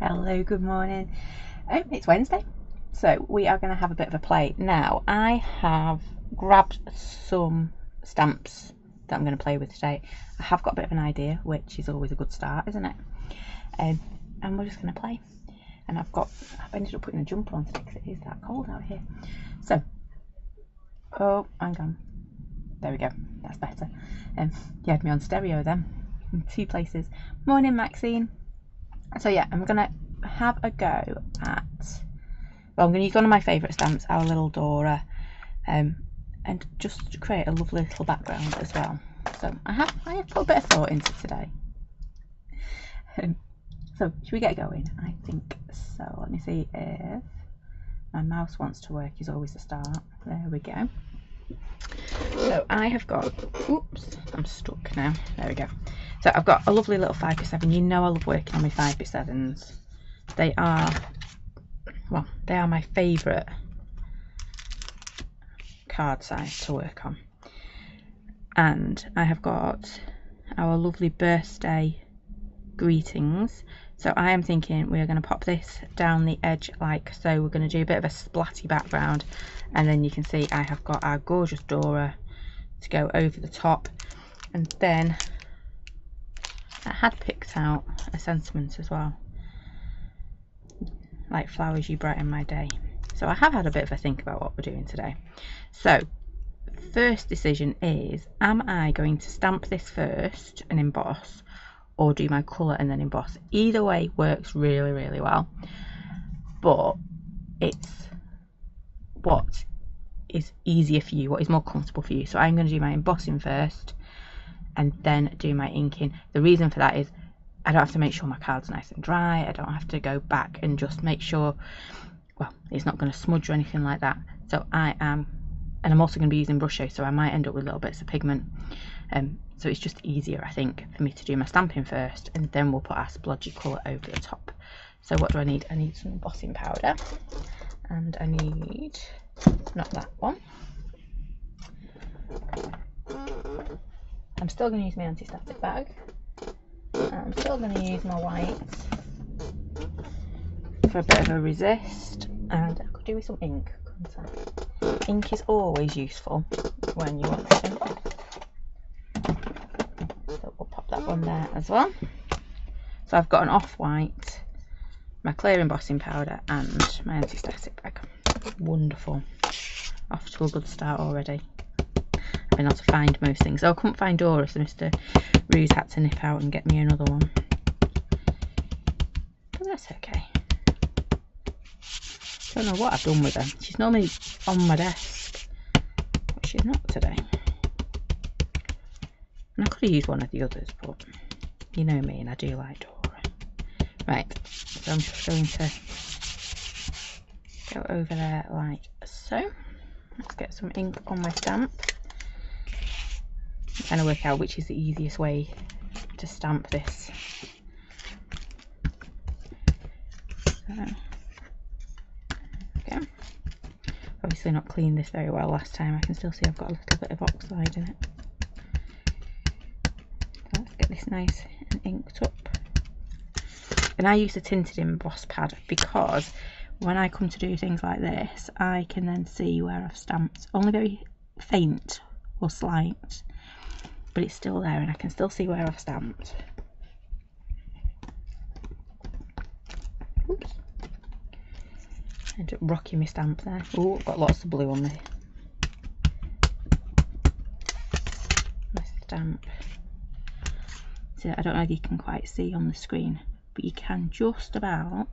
Hello, good morning. It's Wednesday, so we are going to have a bit of a play. Now, I have grabbed some stamps that I'm going to play with today. I have got a bit of an idea, which is always a good start, isn't it? And we're just going to play. And I've ended up putting a jumper on today because it is that cold out here. So, oh, hang on. There we go. That's better. You had me on stereo then, in 2 places. Morning, Maxine. So yeah, I'm going to have a go at, well, I'm going to use one of my favourite stamps, our little Dora, and just create a lovely little background as well. So I have put a bit of thought into today. So should we get going? I think so. Let me see if my mouse wants to work, is always the start. There we go. So I have got, oops, I'm stuck now. There we go. So I've got a lovely little 5x7. You know I love working on my 5x7s. They are my favourite card size to work on. And I have got our lovely birthday greetings. So I am thinking we're going to pop this down the edge like so. We're going to do a bit of a splatty background, and then you can see I have got our gorgeous Dora to go over the top. And then I had picked out a sentiment as well, like flowers you brighten my day. So I have had a bit of a think about what we're doing today. So first decision is, am I going to stamp this first and emboss, or do my colour and then emboss? Either way works really, really well, but it's what is easier for you, what is more comfortable for you. So I'm going to do my embossing first and then do my inking. The reason for that is I don't have to make sure my card's nice and dry. I don't have to go back and just make sure, well, it's not going to smudge or anything like that. So and I'm also going to be using brushes, so I might end up with little bits of pigment. So it's just easier, I think, for me to do my stamping first, and then we'll put our splodgy colour over the top. So what do I need? I need some embossing powder, and I need, not that one. I'm still going to use my anti-static bag. I'm still going to use my white for a bit of a resist, and I could do with some ink, couldn't I? Ink is always useful when you want to emboss. So we'll pop that one there as well. So I've got an off-white, my clear embossing powder, and my anti-static bag. Wonderful. Off to a good start already. I've been able to find most things. So I couldn't find Dora, so Mr. Roo's had to nip out and get me another one. But that's okay. Don't know what I've done with her. She's normally on my desk, but she's not today. And I could have used one of the others, but you know me, and I do like Dora. Right, so I'm just going to go over there like so. Let's get some ink on my stamp. I'm trying to work out which is the easiest way to stamp this. So, okay. Obviously not cleaned this very well last time. I can still see I've got a little bit of oxide in it. So let's get this nice and inked up. And I use a tinted emboss pad because when I come to do things like this, I can then see where I've stamped. Only very faint or slight, but it's still there and I can still see where I've stamped. Oops. End up rocking my stamp there. Oh, I've got lots of blue on me. My stamp. So I don't know if you can quite see on the screen, but you can just about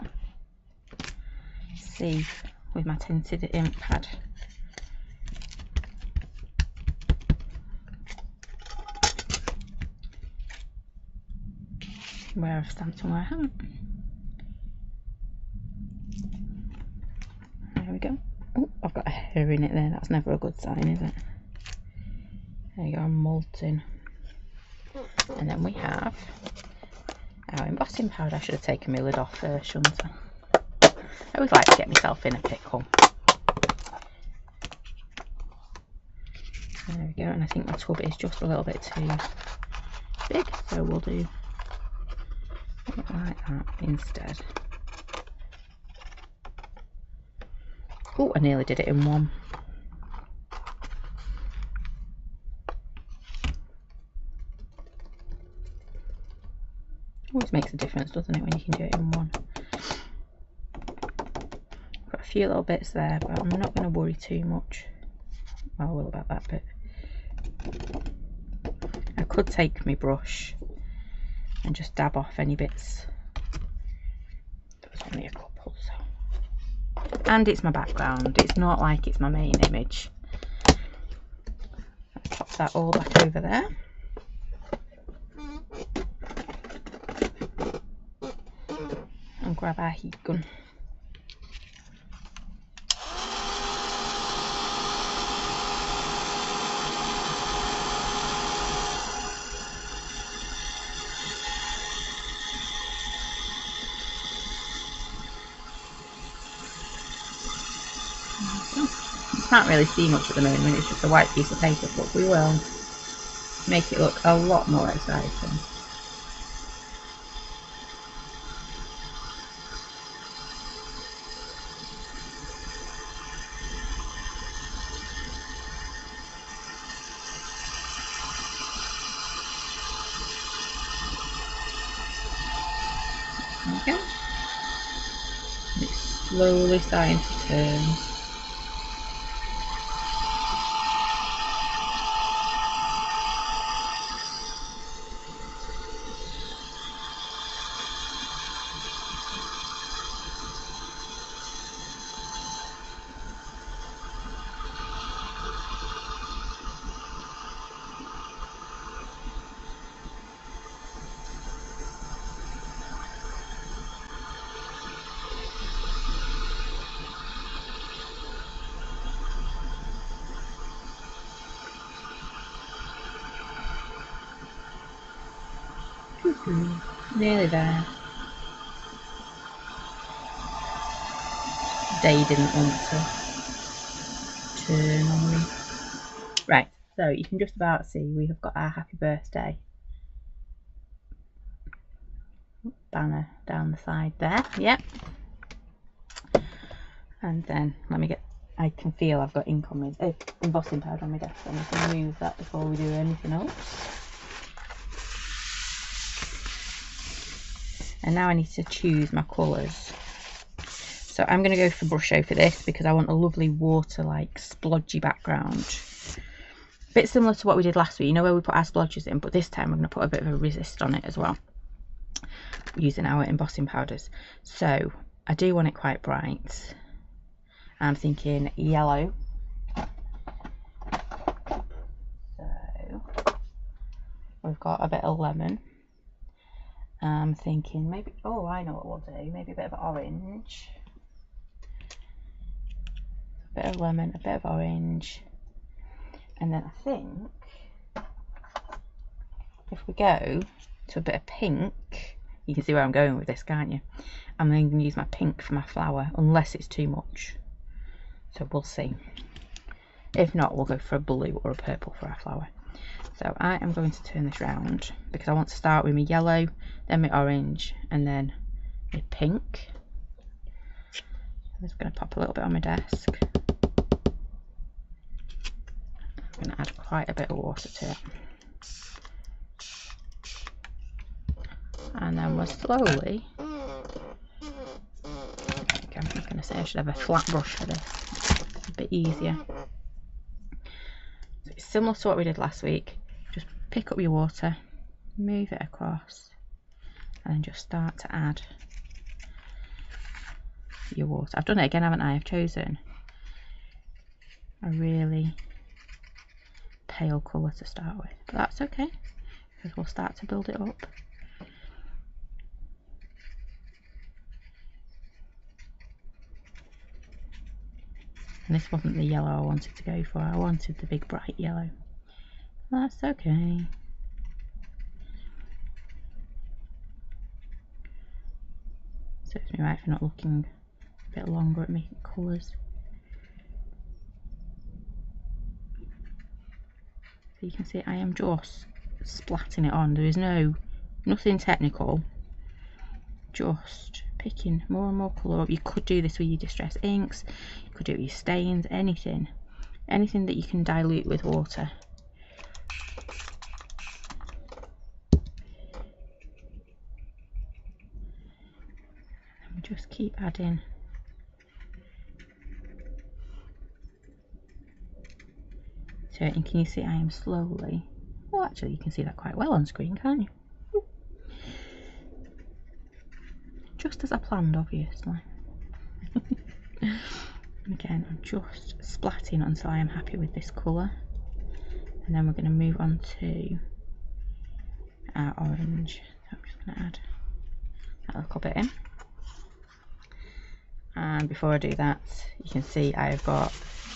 see with my tinted ink pad. Where I've stamped and where I haven't. There we go. Oh, I've got a hair in it there. That's never a good sign, is it? There you go, I'm molting. And then we have our embossing powder. I should have taken my lid off first, shouldn't I? I always like to get myself in a pickle. There we go, and I think my tub is just a little bit too big, so we'll do it like that instead. Oh, I nearly did it in one. Always makes a difference, doesn't it, when you can do it in one. Got a few little bits there, but I'm not going to worry too much. Well, I will about that bit. I could take my brush and just dab off any bits. There's only a couple, so. And it's my background. It's not like it's my main image. Let's pop that all back over there. And grab our heat gun. You can't really see much at the moment, it's just a white piece of paper, but we will make it look a lot more exciting. Okay. It's slowly starting to turn. Nearly there. Day didn't want to turn on me. Right, so you can just about see we have got our happy birthday banner down the side there. Yep. And then let me get, I can feel I've got ink on my embossing powder on my desk, so I'm just going to move that before we do anything else. And now I need to choose my colours. So I'm going to go for Brusho for this because I want a lovely water like splodgy background. A bit similar to what we did last week, you know, where we put our splodges in, but this time we're going to put a bit of a resist on it as well, using our embossing powders. So I do want it quite bright. I'm thinking yellow. So we've got a bit of lemon. I'm thinking maybe, oh, I know what we'll do, maybe a bit of orange. A bit of lemon, a bit of orange. And then I think if we go to a bit of pink, you can see where I'm going with this, can't you? I'm then going to use my pink for my flower, unless it's too much. So we'll see. If not, we'll go for a blue or a purple for our flower. So I am going to turn this round because I want to start with my yellow, then my orange, and then my pink. I'm just going to pop a little bit on my desk. I'm going to add quite a bit of water to it. And then we'll slowly, okay, I'm going to say I should have a flat brush for this, it's a bit easier. So it's similar to what we did last week. Just pick up your water, move it across, and then just start to add your water. I've done it again, haven't I? I've chosen a really pale colour to start with, but that's okay because we'll start to build it up. And this wasn't the yellow I wanted to go for, I wanted the big bright yellow. That's okay. Serves me right for not looking a bit longer at making colours. So you can see I am just splatting it on. There is nothing technical, just picking more and more colour up. You could do this with your distress inks, you could do it with your stains, anything that you can dilute with water. And just keep adding. So, and can you see I am slowly, well actually you can see that quite well on screen, can't you? Just as I planned, obviously. Again, I'm just splatting until I am happy with this colour, and then we're going to move on to our orange. So I'm just going to add that little bit in, and before I do that, you can see I've got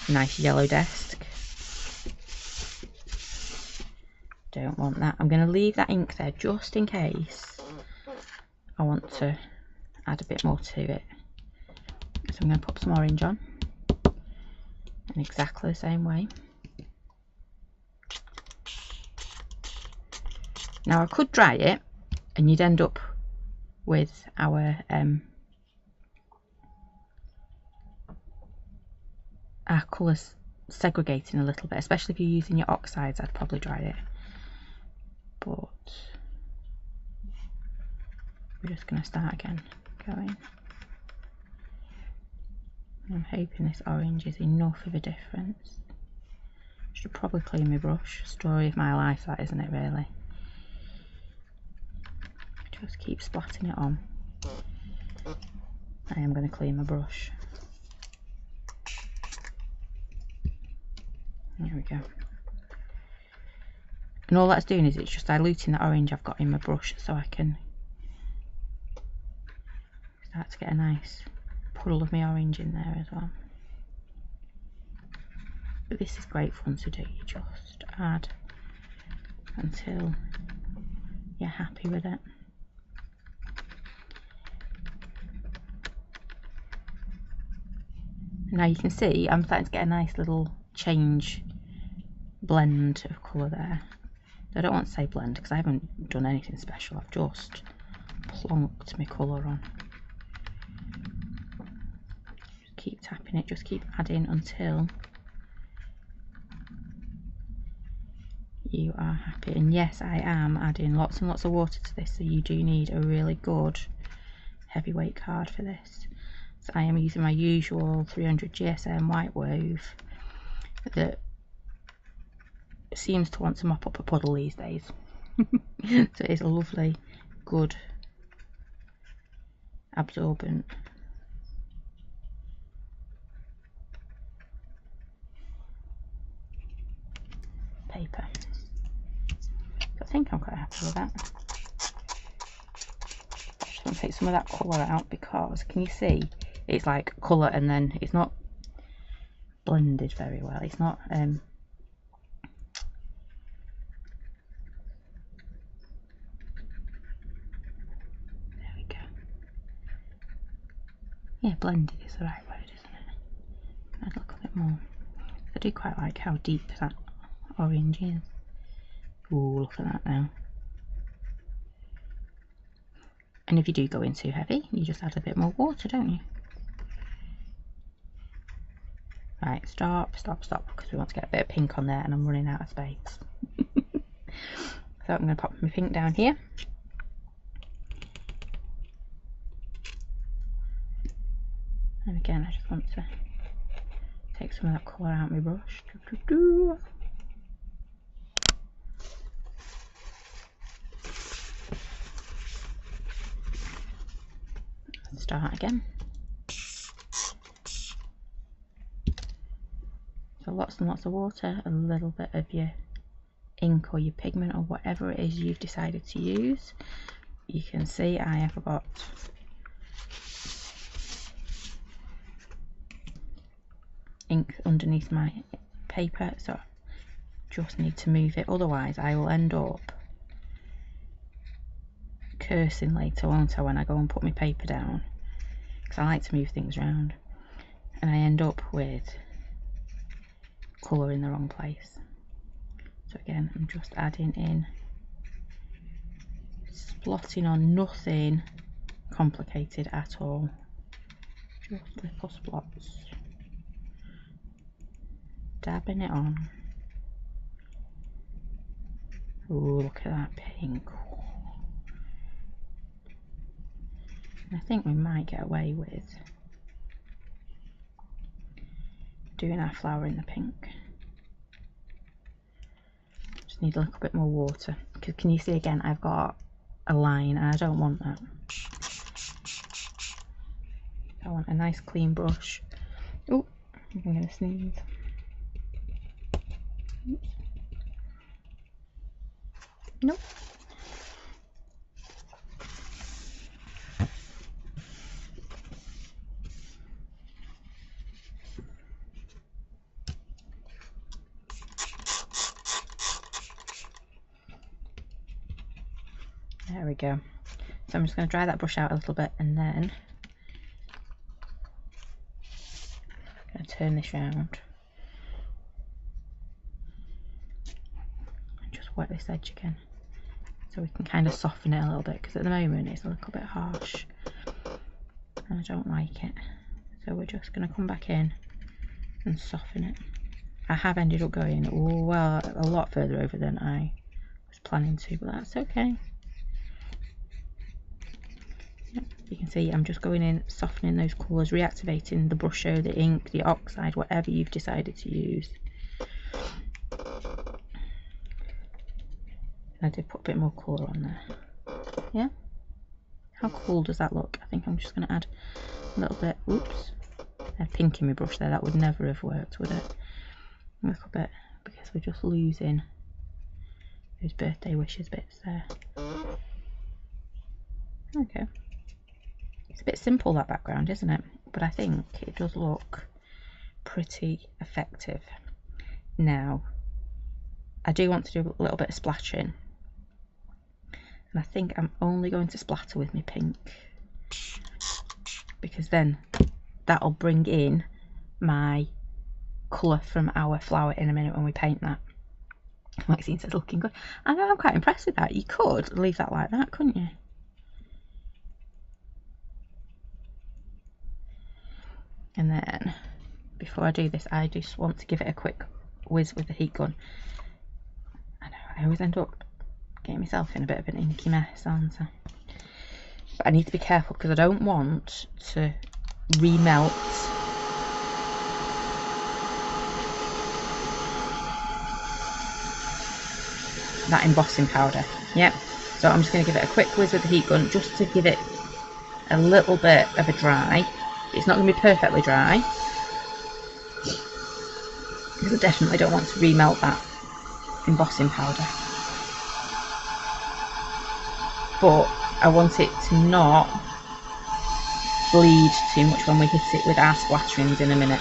a nice yellow desk. Don't want that. I'm going to leave that ink there just in case I want to add a bit more to it. So I'm going to pop some orange on in exactly the same way. Now I could dry it and you'd end up with our colours segregating a little bit, especially if you're using your oxides. I'd probably dry it, but we're just going to start again going. I'm hoping this orange is enough of a difference. Should probably clean my brush. Story of my life, that, isn't it, really? Just keep splatting it on. I am going to clean my brush. There we go. And all that's doing is it's just diluting the orange I've got in my brush, so I can start to get a nice puddle of my orange in there as well. But this is great fun to do. You just add until you're happy with it. Now you can see I'm starting to get a nice little change blend of colour there. I don't want to say blend because I haven't done anything special. I've just plonked my colour on. Just keep tapping it, just keep adding until you are happy. And yes, I am adding lots and lots of water to this, so you do need a really good heavyweight card for this. So I am using my usual 300 GSM white wove that seems to want to mop up a puddle these days. So it is a lovely, good, absorbent paper. So I think I'm quite happy with that. Just want to take some of that colour out because can you see it's like colour and then it's not blended very well. It's not there we go. Yeah, blended is the right word, isn't it? I'd look a bit more. I do quite like how deep that orange is. Ooh, look at that now. And if you do go in too heavy, you just add a bit more water, don't you? Right, stop, because we want to get a bit of pink on there and I'm running out of space. So I'm going to pop my pink down here. And again, I just want to take some of that colour out of my brush. Start again. So lots and lots of water, a little bit of your ink or your pigment or whatever it is you've decided to use. You can see I have got ink underneath my paper, so I just need to move it, otherwise I will end up cursing later, won't I, when I go and put my paper down, because I like to move things around and I end up with colour in the wrong place. So again, I'm just adding in, splotting on, nothing complicated at all. Just little spots. Dabbing it on. Ooh, look at that pink. I think we might get away with doing our flower in the pink. Just need a little bit more water, because can you see again I've got a line and I don't want that. I want a nice clean brush. Oh, I'm going to sneeze. Oops. Nope. There we go. So I'm just going to dry that brush out a little bit, and then I'm going to turn this round and just wet this edge again, so we can kind of soften it a little bit, because at the moment it's a little bit harsh and I don't like it. So we're just going to come back in and soften it. I have ended up going, oh well, a lot further over than I was planning to, but that's okay. Yep, you can see I'm just going in, softening those colours, reactivating the brusher, the ink, the oxide, whatever you've decided to use. I did put a bit more colour on there. Yeah? How cool does that look? I think I'm just going to add a little bit, oops, I had pink in my brush there, that would never have worked, would it? A little bit, because we're just losing those birthday wishes bits there. Okay. It's a bit simple, that background, isn't it? But I think it does look pretty effective. Now, I do want to do a little bit of splashing. And I think I'm only going to splatter with my pink, because then that'll bring in my colour from our flower in a minute when we paint that. Maxine said looking good. I know, I'm quite impressed with that. You could leave that like that, couldn't you? And then before I do this, I just want to give it a quick whiz with the heat gun. I know, I always end up getting myself in a bit of an inky mess, aren't I? But I need to be careful, because I don't want to remelt that embossing powder. Yep. So I'm just going to give it a quick whiz with the heat gun, just to give it a little bit of a dry. It's not going to be perfectly dry, because I definitely don't want to remelt that embossing powder. But I want it to not bleed too much when we hit it with our splatterings in a minute.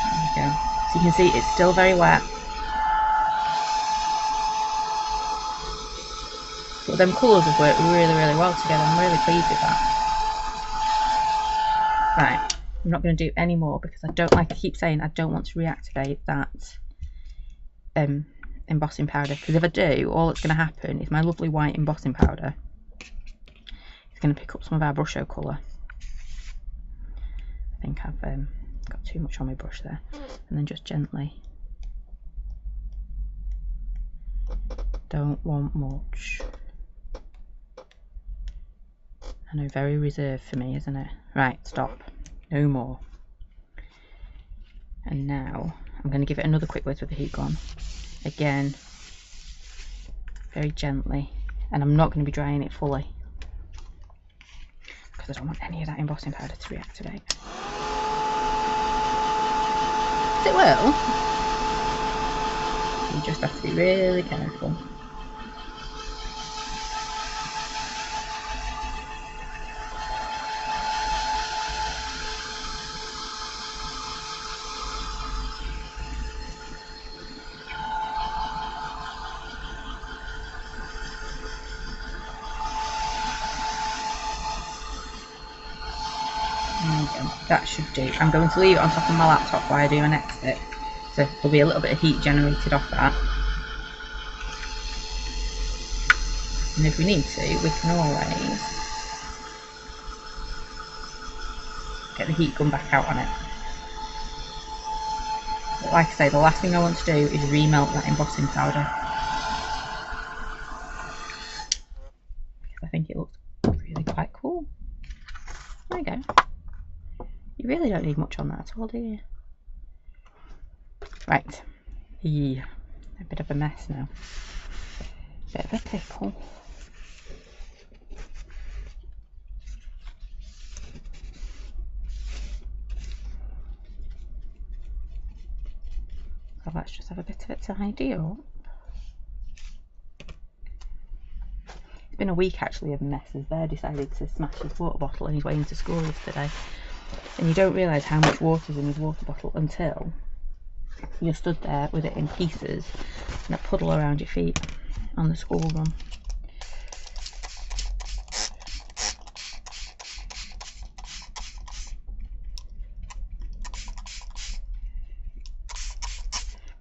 There we go. So you can see it's still very wet. But them colours have worked really, really well together. I'm really pleased with that. Right, I'm not going to do any more, because I don't, like I keep saying, I don't want to reactivate that embossing powder, because if I do, all that's going to happen is my lovely white embossing powder is going to pick up some of our brusho colour. I think I've got too much on my brush there. And then just gently, don't want much. I know, very reserved for me, isn't it? Right, stop, no more. And now I'm going to give it another quick whiz with the heat gun. Again, very gently, and I'm not going to be drying it fully, because I don't want any of that embossing powder to reactivate. It will. You just have to be really careful. That should do. I'm going to leave it on top of my laptop while I do my next bit, so there'll be a little bit of heat generated off that. And if we need to, we can always get the heat gun back out on it. But like I say, the last thing I want to do is remelt that embossing powder. Because I think it looks really quite cool. There you go. You really don't need much on that at all, do you? Right. Yeah. A bit of a mess now. Bit of a pickle. So let's just have a bit of it to tidy up. It's been a week actually of messes. Bear decided to smash his water bottle on his way into school yesterday. And you don't realise how much water's in his water bottle until you're stood there with it in pieces and a puddle around your feet on the school run.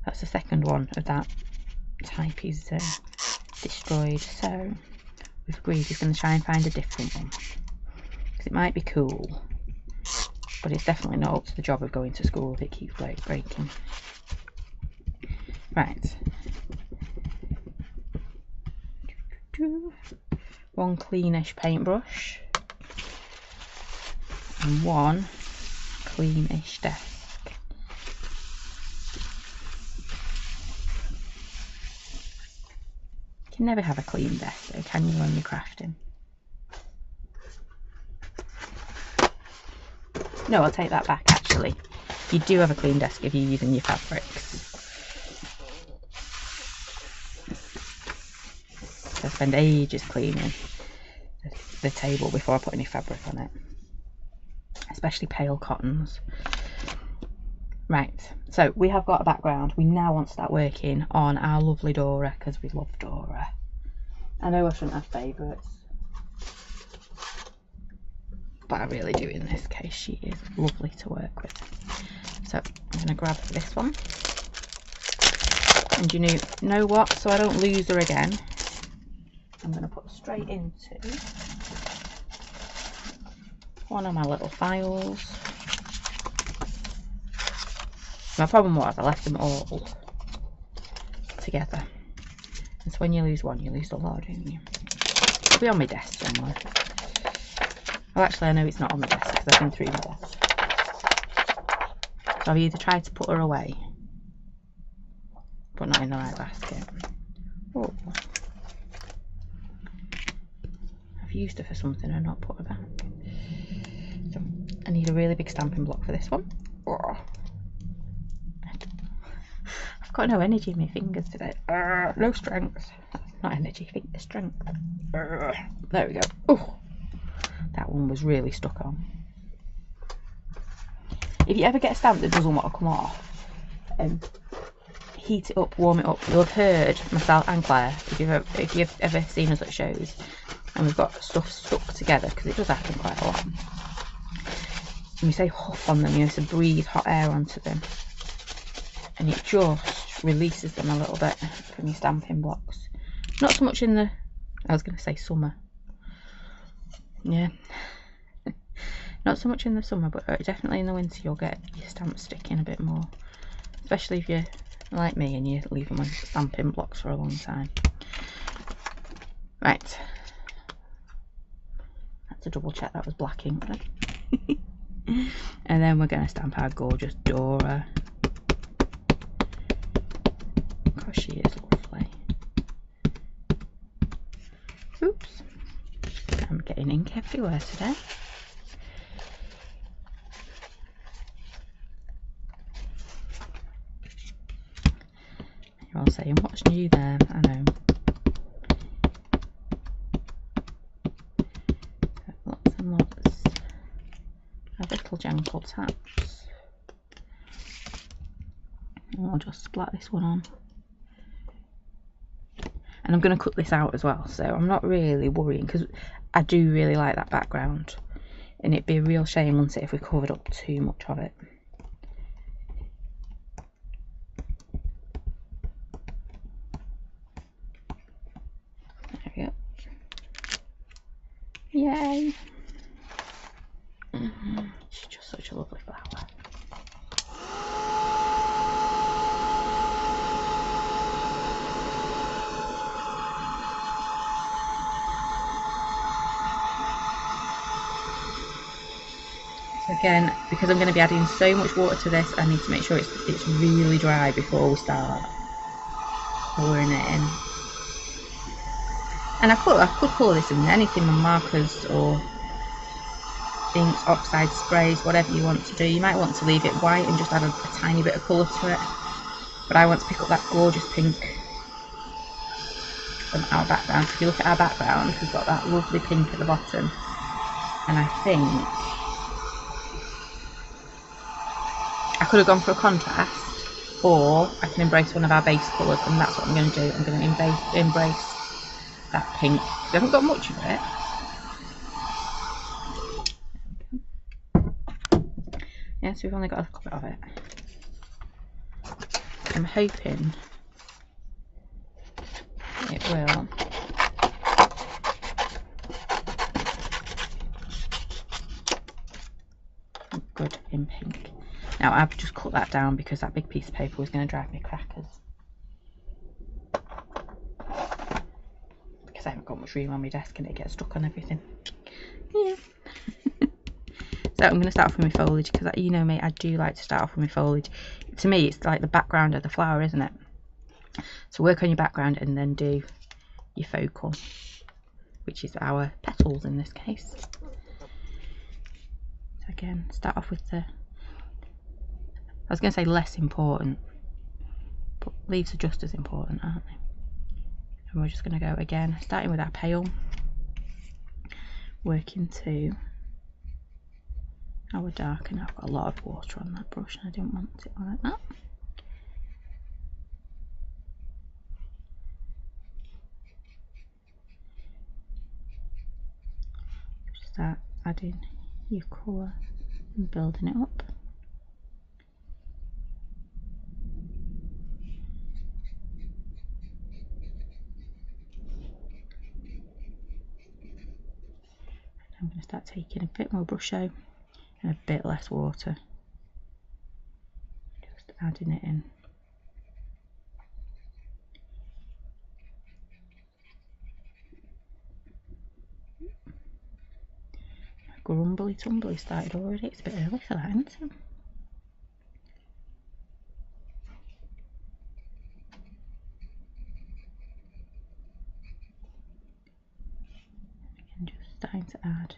That's the second one of that type he's destroyed, so we've agreed he's going to try and find a different one, because it might be cool, but it's definitely not up to the job of going to school if it keeps breaking. Right, one cleanish paintbrush and one cleanish desk. You can never have a clean desk though, can you, when you're crafting? No, I'll take that back actually. You do have a clean desk if you're using your fabrics. I spend ages cleaning the table before I put any fabric on it. Especially pale cottons. Right, so we have got a background. We now want to start working on our lovely Dora, because we love Dora. I know I shouldn't have favourites, but I really do in this case. She is lovely to work with. So I'm going to grab this one. And you know what? So I don't lose her again, I'm going to put straight into one of my little files. My problem was I left them all together. And so when you lose one, you lose the lot, don't you? It'll be on my desk somewhere. Well, actually, I know it's not on the desk because I've been through my desk. So I've either tried to put her away, but not in the right basket. Oh. I've used her for something and not put her back. So I need a really big stamping block for this one. Oh. I've got no energy in my fingers today. No strength. Not energy, strength. There we go. Oh, that one was really stuck on. If you ever get a stamp that doesn't want to come off, heat it up, warm it up. You'll have heard myself and Claire, if you've ever seen us at shows, and we've got stuff stuck together, because it does happen quite a lot. And we say huff on them, you know, so breathe hot air onto them, and it just releases them a little bit from your stamping blocks. Not so much in the, I was going to say summer. Yeah. Not so much in the summer, but definitely in the winter you'll get your stamps sticking a bit more. Especially if you're like me and you leave them on stamping blocks for a long time. Right. Had to double check that was black ink then. And then we're going to stamp our gorgeous Dora. Gosh, she is lovely. Oops. I'm getting ink everywhere today. You're all saying, what's new there? I know. Lots and lots of little gentle taps. And I'll just splat this one on. And I'm going to cut this out as well, so I'm not really worrying, because I do really like that background. And it'd be a real shame, wouldn't it, if we covered up too much of it. There we go. Yay! She's just such a lovely flower. So again, because I'm going to be adding so much water to this, I need to make sure it's really dry before we start pouring it in. And I could colour this in anything, with markers or inks, oxide sprays, whatever you want to do. You might want to leave it white and just add a tiny bit of colour to it. But I want to pick up that gorgeous pink from our background. So if you look at our background, we've got that lovely pink at the bottom. And I think I could have gone for a contrast, or I can embrace one of our base colours, and that's what I'm going to do. I'm going to embrace that pink. We haven't got much of it. Yeah, so we've only got a little bit of it. I'm hoping it will look good in pink. Now I've just cut that down because that big piece of paper was going to drive me crackers. Because I haven't got much room on my desk and it gets stuck on everything. Yeah. So I'm going to start off with my foliage because, you know me, I do like to start off with my foliage. To me, it's like the background of the flower, isn't it? So work on your background and then do your focal, which is our petals in this case. So again, start off with the, I was going to say less important, but leaves are just as important, aren't they? And we're just going to go again, starting with our pale, working to our dark, and I've got a lot of water on that brush and I didn't want it like that. Start adding your colour and building it up. I'm going to start taking a bit more brush out and a bit less water, just adding it in. My grumbly tumbly started already. It's a bit early for that, isn't it? And just starting to add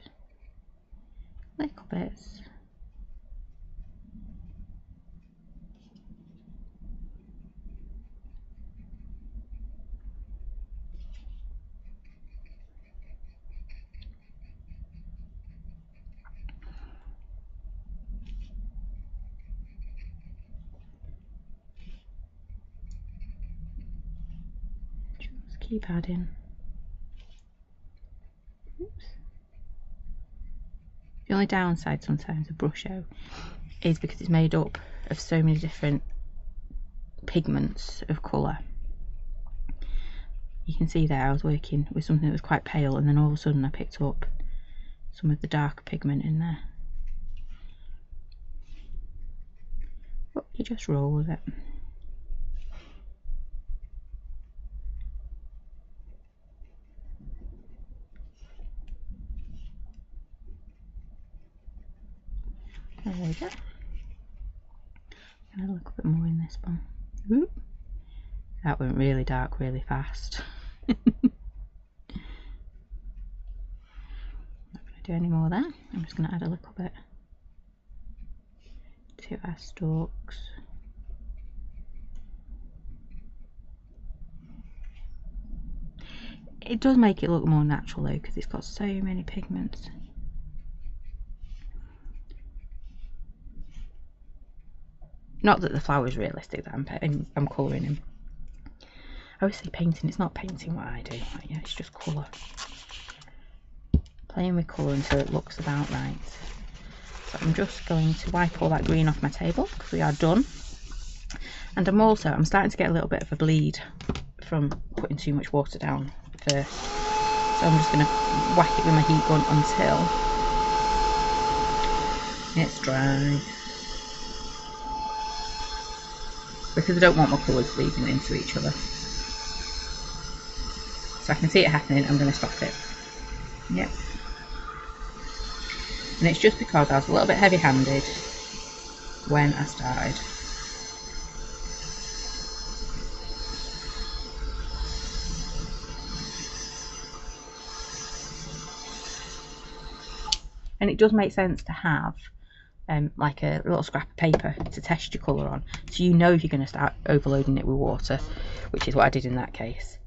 little bits. Just keep adding. Oops. The only downside sometimes of Brusho is because it's made up of so many different pigments of colour. You can see there I was working with something that was quite pale, and then all of a sudden I picked up some of the darker pigment in there. But you just roll with it. There we go. And a little bit more in this one. Ooh. That went really dark really fast. Not going to do any more there. I'm just going to add a little bit to our stalks. It does make it look more natural though, because it's got so many pigments. Not that the flower is realistic that I'm colouring in. I always say painting, it's not painting what I do. Like, yeah, it's just colour. Playing with colour until it looks about right. So I'm just going to wipe all that green off my table because we are done. And I'm starting to get a little bit of a bleed from putting too much water down first. So I'm just going to whack it with my heat gun until it's dry. Because I don't want my colours bleeding into each other. So I can see it happening, I'm going to stop it. Yep. And it's just because I was a little bit heavy-handed when I started. And it does make sense to have like a little scrap of paper to test your colour on, so you know if you're going to start overloading it with water, which is what I did in that case.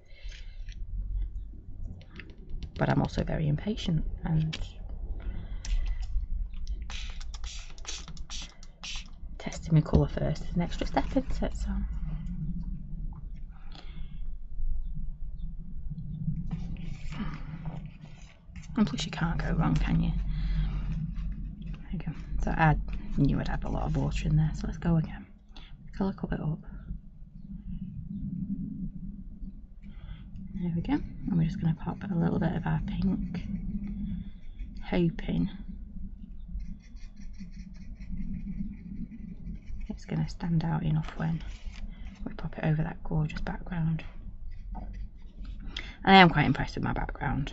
But I'm also very impatient, and testing my colour first is an extra step into it. So and plus you can't go wrong, can you? There you go. So I knew I'd add a lot of water in there, so let's go again. Colour it up. There we go. And we're just going to pop a little bit of our pink, hoping it's going to stand out enough when we pop it over that gorgeous background. And I am quite impressed with my background.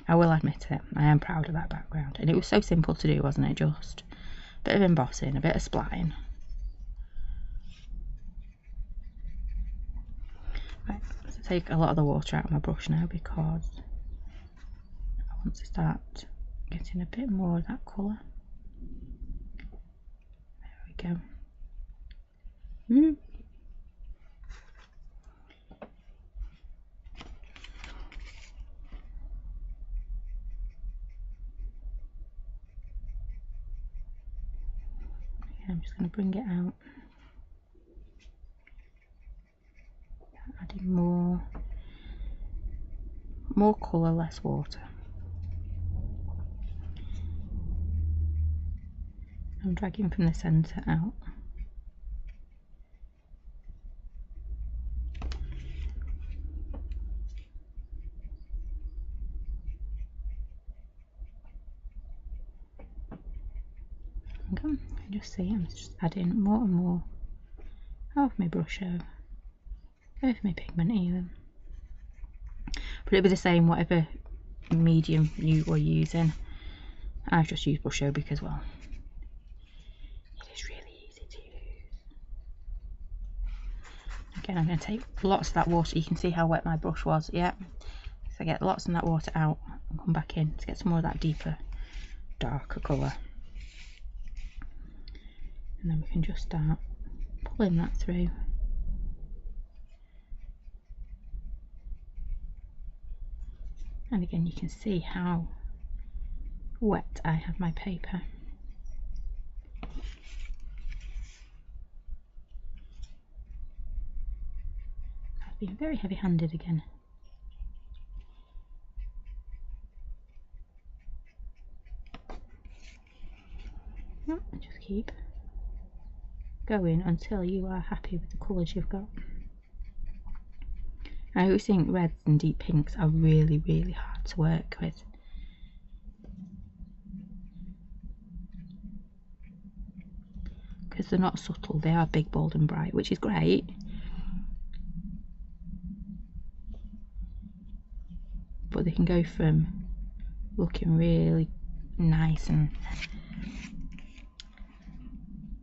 I will admit it, I am proud of that background. And it was so simple to do, wasn't it? Just a bit of embossing, a bit of spline. Right, so take a lot of the water out of my brush now, because I want to start getting a bit more of that colour. There we go. I'm just going to bring it out, adding more colour, less water. I'm dragging from the centre out. Okay, you just see I'm just adding more and more of my brush over my pigment even. But it'll be the same whatever medium you were using. I've just used brush over because, well, it is really easy to use. Again, I'm going to take lots of that water. You can see how wet my brush was. Yeah, so I get lots of that water out and come back in to get some more of that deeper, darker colour. And then we can just start pulling that through. And again, you can see how wet I have my paper. I've been very heavy-handed again. And just keep going until you are happy with the colours you've got. I always think reds and deep pinks are really, really hard to work with. Because they're not subtle, they are big, bold and bright, which is great. But they can go from looking really nice and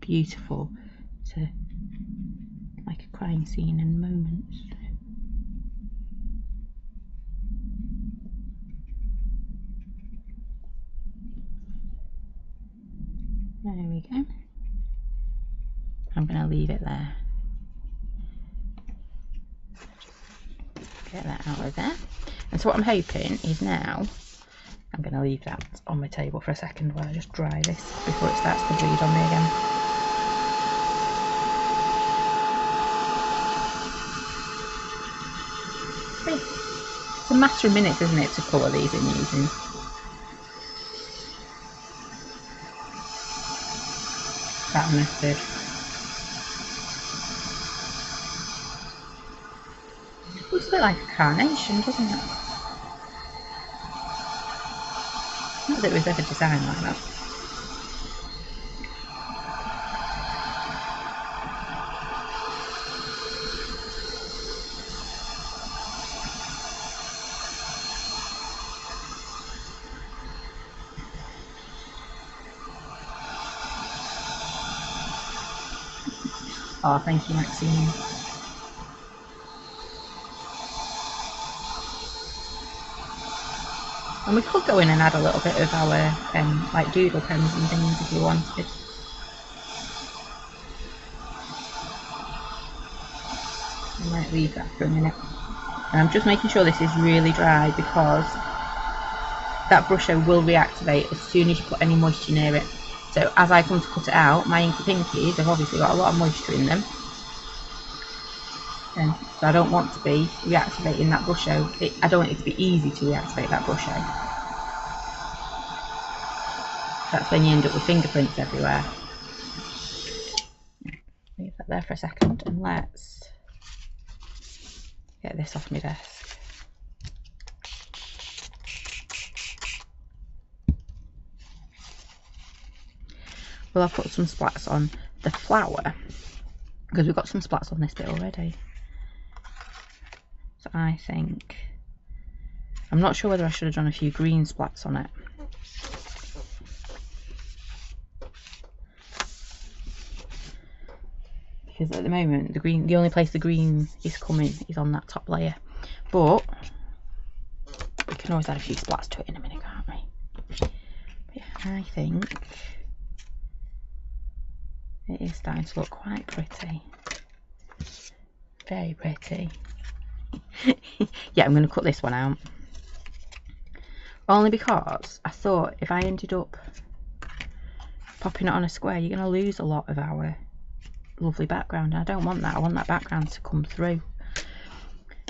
beautiful to like a crime scene in moments. There we go. I'm going to leave it there. Get that out of there. And so what I'm hoping is now, I'm going to leave that on my table for a second while I just dry this before it starts to bleed on me again. It's a matter of minutes, isn't it, to colour these in using that method. bit like a carnation, doesn't it? Not that it was ever designed like that. Oh, thank you, Maxine. And we could go in and add a little bit of our like doodle pens and things if you wanted. I might leave that for a minute. And I'm just making sure this is really dry because that brusher will reactivate as soon as you put any moisture near it. So as I come to cut it out, my inky pinkies have obviously got a lot of moisture in them. And so I don't want to be reactivating that brusher. I don't want it to be easy to reactivate that brusher. That's when you end up with fingerprints everywhere. Leave that there for a second and let's get this off my desk. Well, I've put some splats on the flower because we've got some splats on this bit already. So I think, I'm not sure whether I should have done a few green splats on it. Because at the moment the only place the green is coming is on that top layer. But we can always add a few splats to it in a minute, can't we? But yeah, I think it is starting to look quite pretty. Very pretty. Yeah, I'm going to cut this one out. Only because I thought if I ended up popping it on a square, you're going to lose a lot of our lovely background. I don't want that. I want that background to come through.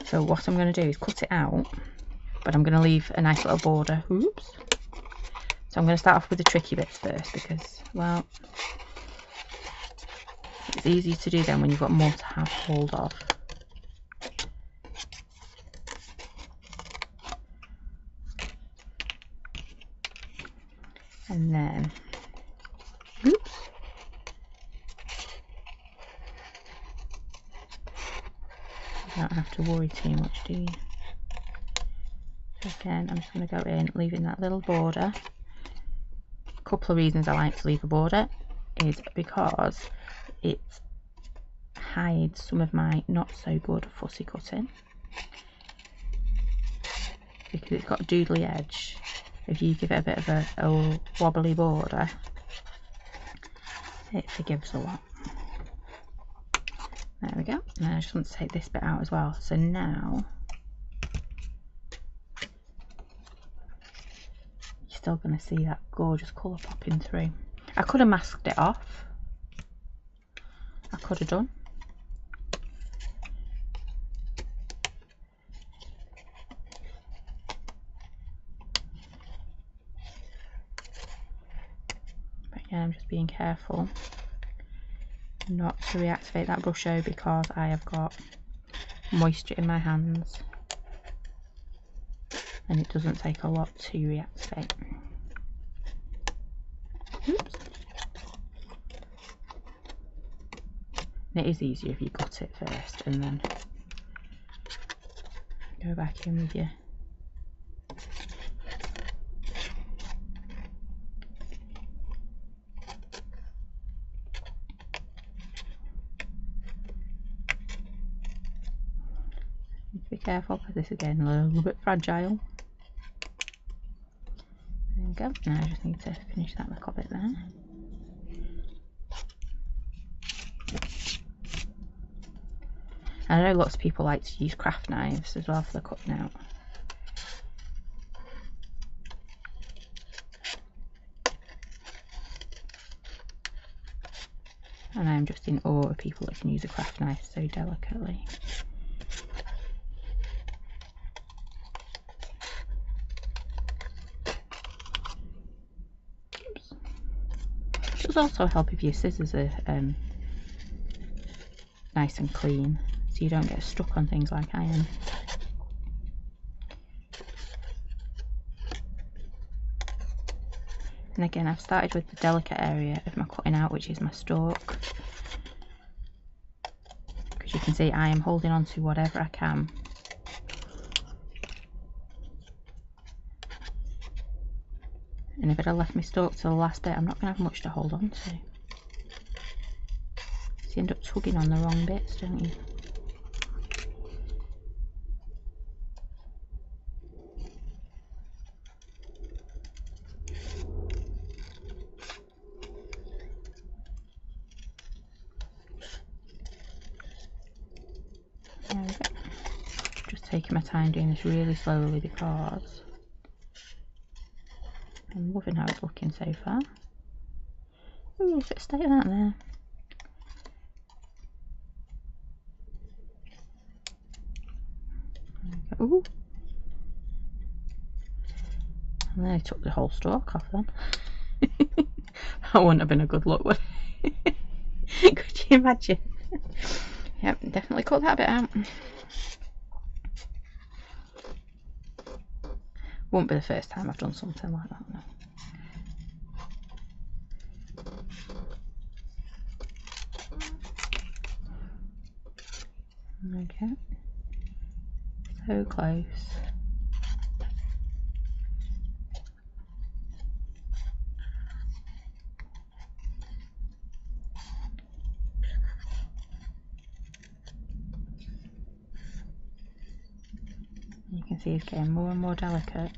So what I'm going to do is cut it out, but I'm going to leave a nice little border. Oops. So I'm going to start off with the tricky bits first because, well, it's easier to do then when you've got more to have hold of. And then, oops. You don't have to worry too much, do you? So again, I'm just going to go in, leaving that little border. A couple of reasons I like to leave a border is because it hides some of my not so good fussy cutting. Because it's got a doodly edge. If you give it a bit of a wobbly border, it forgives a lot. There we go. And I just want to take this bit out as well. So now you're still going to see that gorgeous colour popping through. I could have masked it off. I could have done. Yeah, I'm just being careful not to reactivate that brusho because I have got moisture in my hands and it doesn't take a lot to reactivate. Oops. And it is easier if you cut it first and then go back in with your be careful because this again a little bit fragile. There we go. Now I just need to finish that little bit there. And I know lots of people like to use craft knives as well for the cutting out. And I'm just in awe of people that can use a craft knife so delicately. It does also help if your scissors are nice and clean, so you don't get stuck on things like I am. And again, I've started with the delicate area of my cutting out, which is my stalk. Because you can see I am holding on to whatever I can. And if I'd have left my stalk to the last bit, I'm not going to have much to hold on to. So you end up tugging on the wrong bits, don't you? There we go. Just taking my time doing this really slowly because I'm loving how it's looking so far. Ooh, look at stay that there. Ooh. And then I took the whole stalk off then. That wouldn't have been a good look, would it? Could you imagine? Yep, definitely cut that bit out. Won't be the first time I've done something like that, no. Okay. So close. You can see it's getting more and more delicate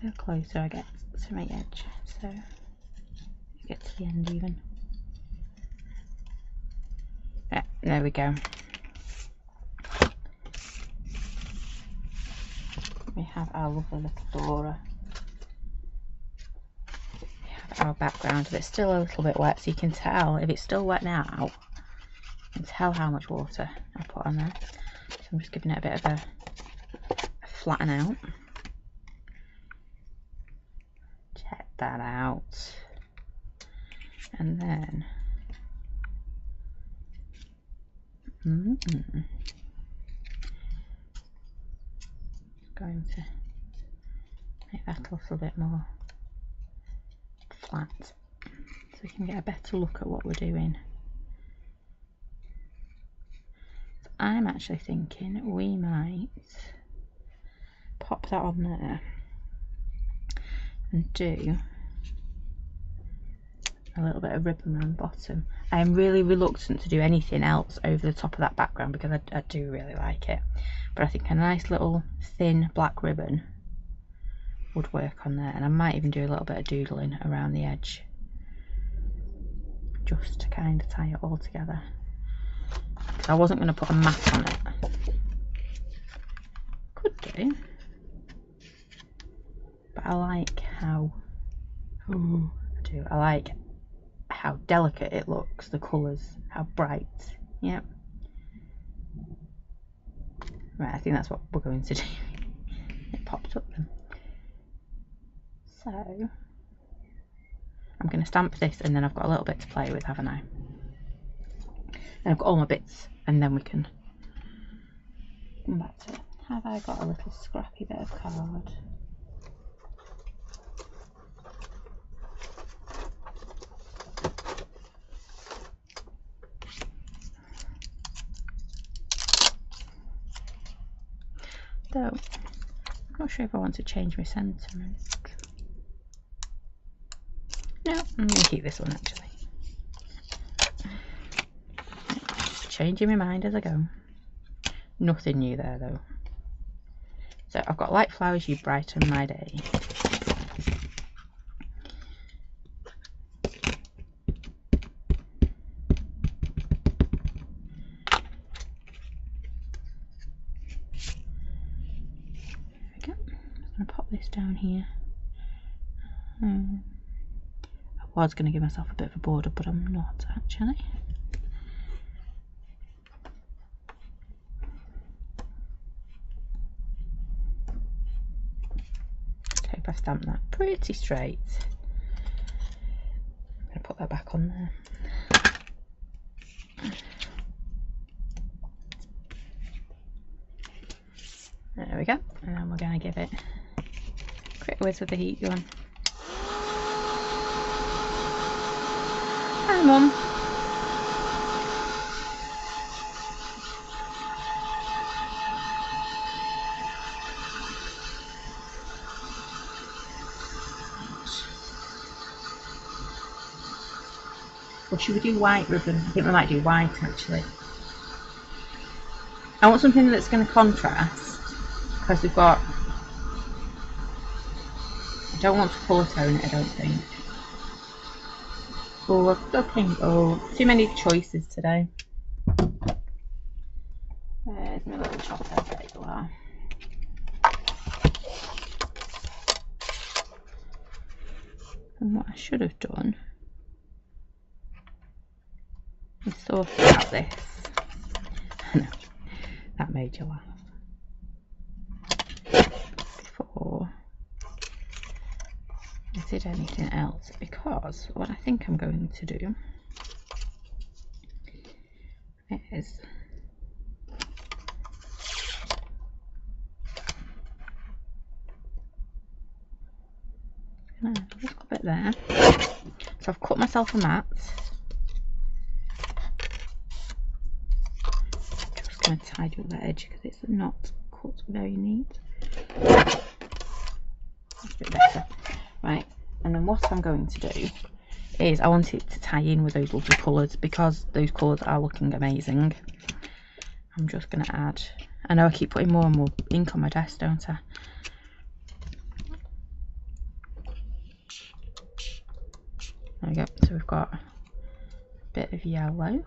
the closer I get to my edge, so I get to the end even. Yeah, there we go. We have our lovely little Dora. We have our background that's still a little bit wet, so you can tell if it's still wet now, you can tell how much water I put on there. So I'm just giving it a bit of a flatten out. Check that out. And then going to make that a little bit more flat so we can get a better look at what we're doing. So I'm actually thinking we might pop that on there and do a little bit of ribbon around the bottom. I am really reluctant to do anything else over the top of that background because I do really like it, but I think a nice little thin black ribbon would work on there, and I might even do a little bit of doodling around the edge just to kind of tie it all together. I wasn't going to put a mat on it. Could do, but I like how I like how delicate it looks, the colours, how bright. Yep. Right, I think that's what we're going to do. It popped up then. So I'm going to stamp this, and then I've got a little bit to play with, haven't I? And I've got all my bits, and then we can come back to it. Have I got a little scrappy bit of card? Though I'm not sure if I want to change my sentiment. No, I'm going to keep this one actually. Just changing my mind as I go. Nothing new there though. So I've got light flowers, you brighten my day. Down here. I was going to give myself a bit of a border, but I'm not actually. I hope I stamped that pretty straight. I'm going to put that back on there. There we go, and then we're going to give it Quick whiz with the heat gun. Hi, Mum. Or should we do white ribbon? I think we might do white actually. I want something that's going to contrast because we've got. I don't want to colour tone it, I don't think. Oh, I've got pink. Oh, too many choices today. Where's my little chopper? There you are. And what I should have done is thought about this. No, that made you laugh. Before I did anything else, because what I think I'm going to do is a little bit there. So I've cut myself a mat. Just going to tidy up that edge because it's not cut very neat. That's a bit better. Right, and then what I'm going to do is I want it to tie in with those lovely colours because those colours are looking amazing. I'm just going to add, I know I keep putting more and more ink on my desk, don't I? There we go, so we've got a bit of yellow.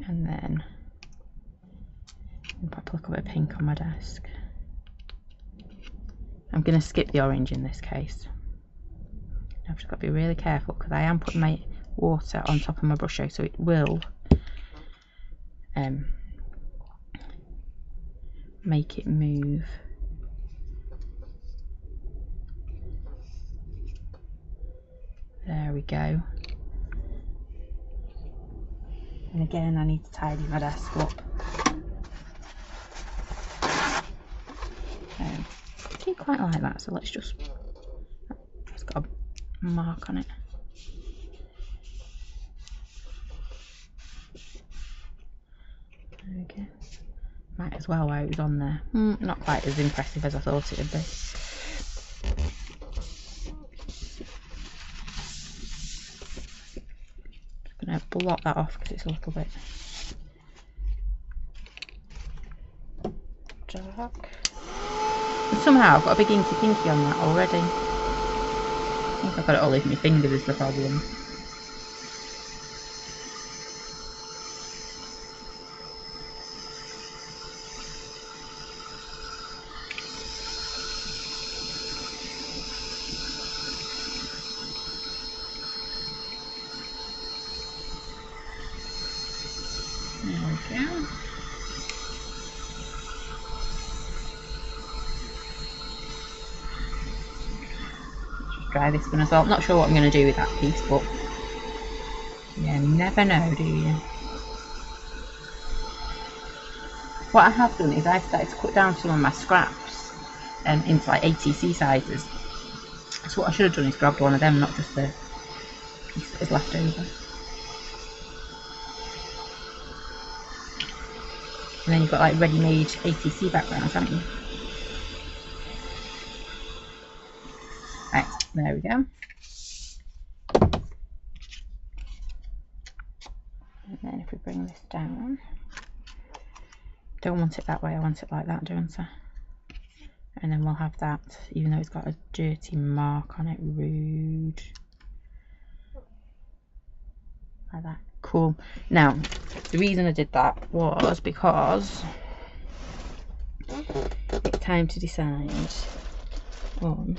And then I'll pop a little bit of pink on my desk. I'm going to skip the orange in this case. I've just got to be really careful because I am putting my water on top of my brush so it will make it move. There we go. And again, I need to tidy my desk up. I do quite like that, so let's just. It's got a mark on it. There we go. Might as well while it was on there. Not quite as impressive as I thought it would be. I'm going to block that off because it's a little bit dark. And somehow I've got a big inky pinky on that already. I think I've got it all over my fingers is the problem. There we go. Dry this one as well. I'm not sure what I'm going to do with that piece, but you never know, do you? What I have done is I've started to cut down some of my scraps into like ATC sizes. So what I should have done is grabbed one of them, not just the piece that is left over. And then you've got like ready-made ATC backgrounds, haven't you? Right, there we go. And then if we bring this down, don't want it that way, I want it like that, don't I? And then we'll have that, even though it's got a dirty mark on it, rude. Like that. Cool. Now, the reason I did that was because it's time to decide on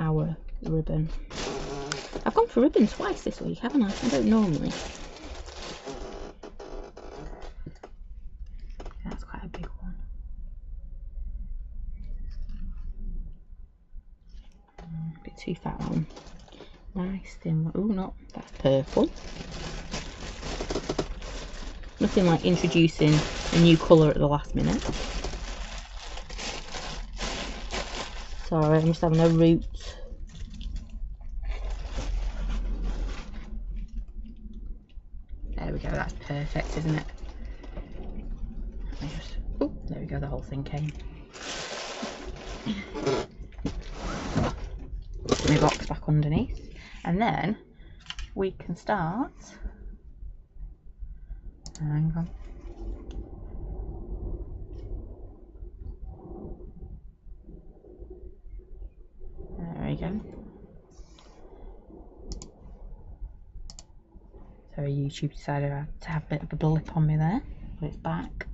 our ribbon. I've gone for ribbon twice this week, haven't I? I don't normally. That's quite a big one. A bit too fat one. Nice thin one. Oh no, that's purple. Nothing like introducing a new colour at the last minute. Sorry, I'm just having a root. There we go, that's perfect, isn't it? Let me just, oh, there we go, the whole thing came. Put my box back underneath, and then we can start. Hang on. There we go. So YouTube decided to have a bit of a blip on me there, but it's back.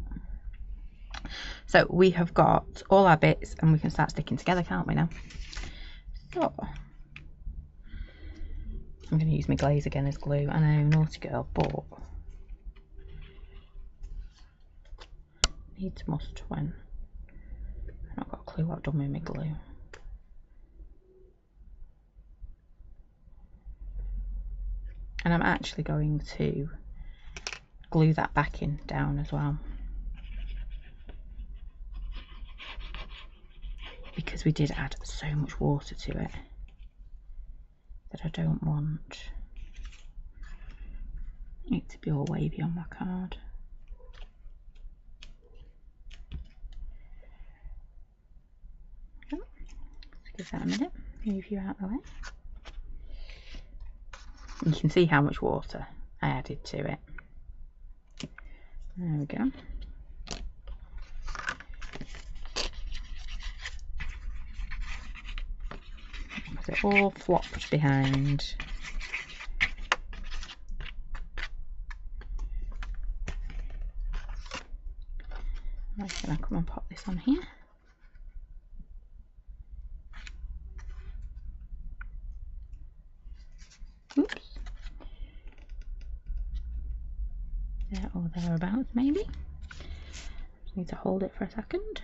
So we have got all our bits and we can start sticking together, can't we now? So I'm going to use my glaze again as glue. I know, naughty girl, but needs must when I've not got a clue what I've done with my glue. And I'm actually going to glue that backing down as well, because we did add so much water to it that I don't want it to be all wavy on my card. Let's give that a minute, move you out of the way. You can see how much water I added to it. There we go. It all flopped behind. I'm just going to come and pop this on here. Oops. There or thereabouts, maybe. Just need to hold it for a second.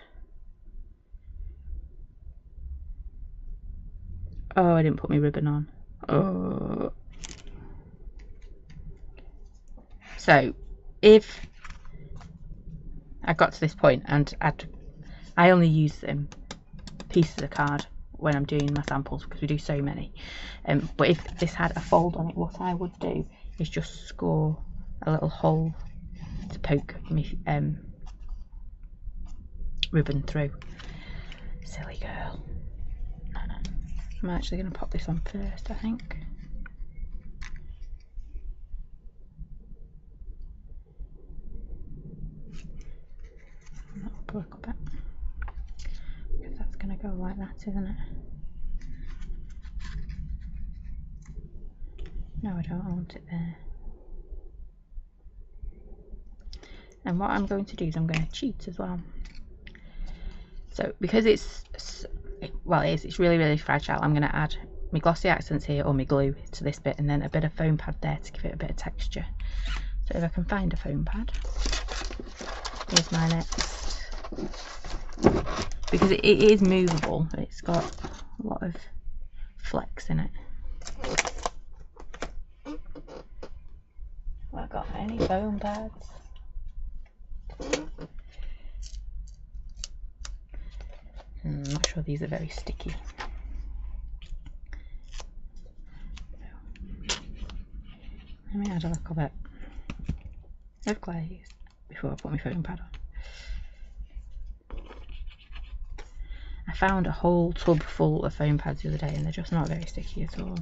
Oh, I didn't put my ribbon on. Oh. So, if I got to this point and I only use pieces of card when I'm doing my samples because we do so many. But if this had a fold on it, what I would do is just score a little hole to poke my ribbon through. Silly girl. No. I'm actually going to pop this on first, I think. Up a little bit, because that's going to go like that, isn't it? No, I don't want it there. And what I'm going to do is I'm going to cheat as well. So because it's really, really fragile, I'm going to add my glossy accents here, or my glue, to this bit, and then a bit of foam pad there to give it a bit of texture. So if I can find a foam pad, here's my next, because it is movable, it's got a lot of flex in it. Have I got any foam pads? I'm not sure these are very sticky. Let me add a little bit of glaze before I put my foam pad on. I found a whole tub full of foam pads the other day and they're just not very sticky at all.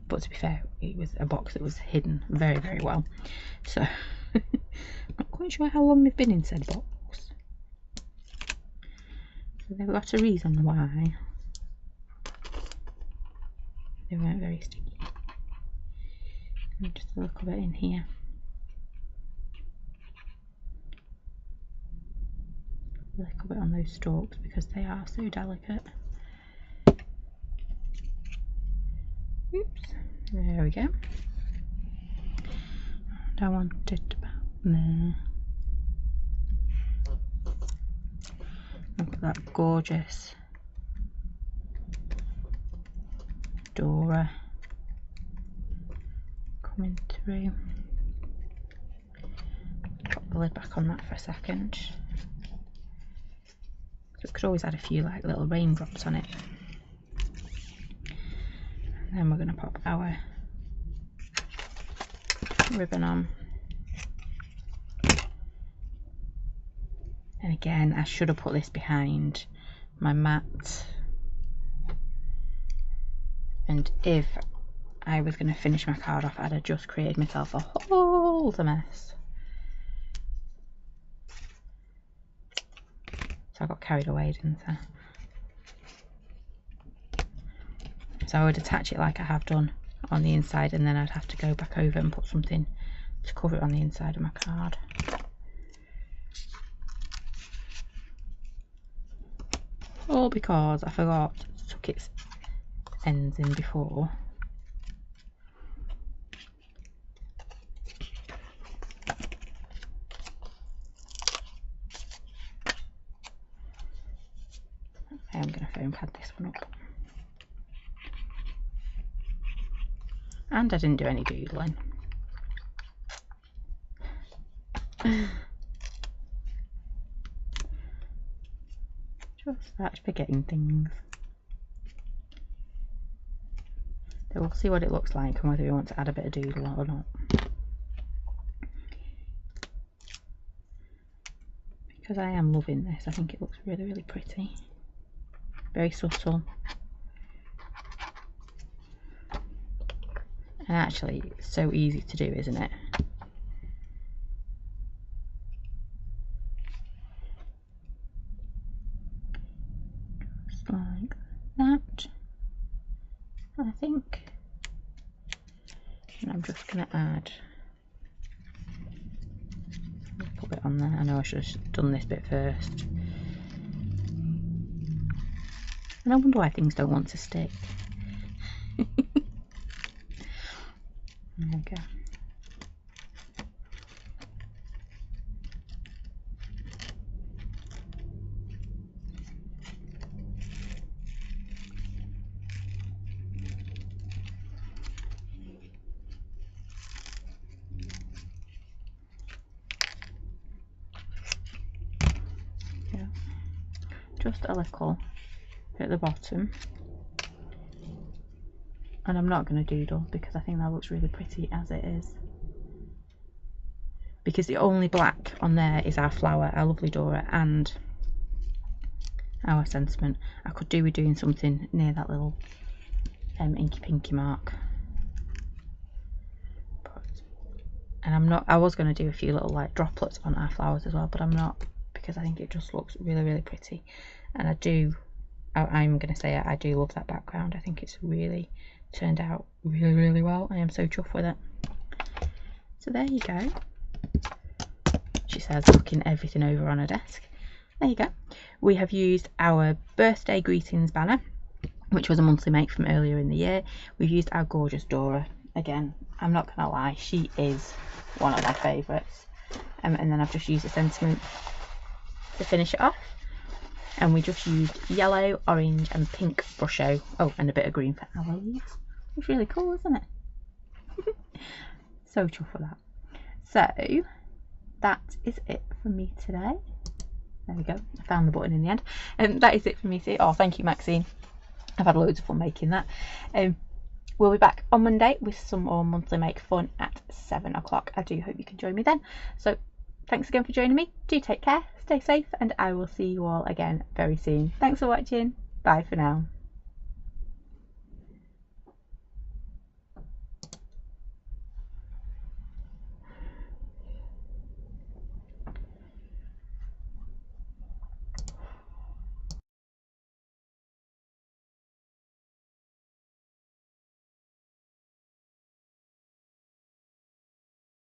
But to be fair, it was a box that was hidden very, very well. So, not quite sure how long they've been in said box. So they've got a reason why they weren't very sticky. And just a little bit in here. A little bit on those stalks because they are so delicate. Oops, there we go. I want it about there. Look at that gorgeous Dora coming through. Pop the lid back on that for a second. So it could always add a few like little raindrops on it. And then we're going to pop our ribbon on. And again, I should have put this behind my mat. And if I was going to finish my card off, I'd have just created myself a whole mess. So I got carried away, didn't I? So I would attach it like I have done on the inside, and then I'd have to go back over and put something to cover it on the inside of my card. All because I forgot to tuck its ends in before. I am going to foam pad this one up. And I didn't do any doodling. Just start forgetting things. So we'll see what it looks like and whether we want to add a bit of doodle or not. Because I am loving this, I think it looks really, really pretty. Very subtle. And actually, so easy to do, isn't it? Just like that, I think. And I'm just going to add a little bit on there. I know I should have done this bit first. And I wonder why things don't want to stick. There we go. Yeah. Just a little at the bottom. And I'm not going to doodle because I think that looks really pretty as it is. Because the only black on there is our flower, our lovely Dora, and our sentiment. I could do with doing something near that little inky pinky mark. And I was going to do a few little like droplets on our flowers as well, but I'm not, because I think it just looks really, really pretty. And I'm going to say I do love that background. I think it's really turned out really, really well. I am so chuffed with it. So there you go. She says, knocking everything over on her desk. There you go. We have used our birthday greetings banner, which was a monthly make from earlier in the year. We've used our gorgeous Dora. Again, I'm not going to lie, she is one of my favourites. And then I've just used a sentiment to finish it off. And we just used yellow, orange and pink brusho. Oh, and a bit of green for our leaves. It's really cool, isn't it? So chuffed with that. So that is it for me today. There we go. I found the button in the end. And that is it for me today. Oh, thank you, Maxine. I've had loads of fun making that. We'll be back on Monday with some more monthly make fun at 7 o'clock. I do hope you can join me then. So thanks again for joining me. Do take care, stay safe, and I will see you all again very soon. Thanks for watching. Bye for now.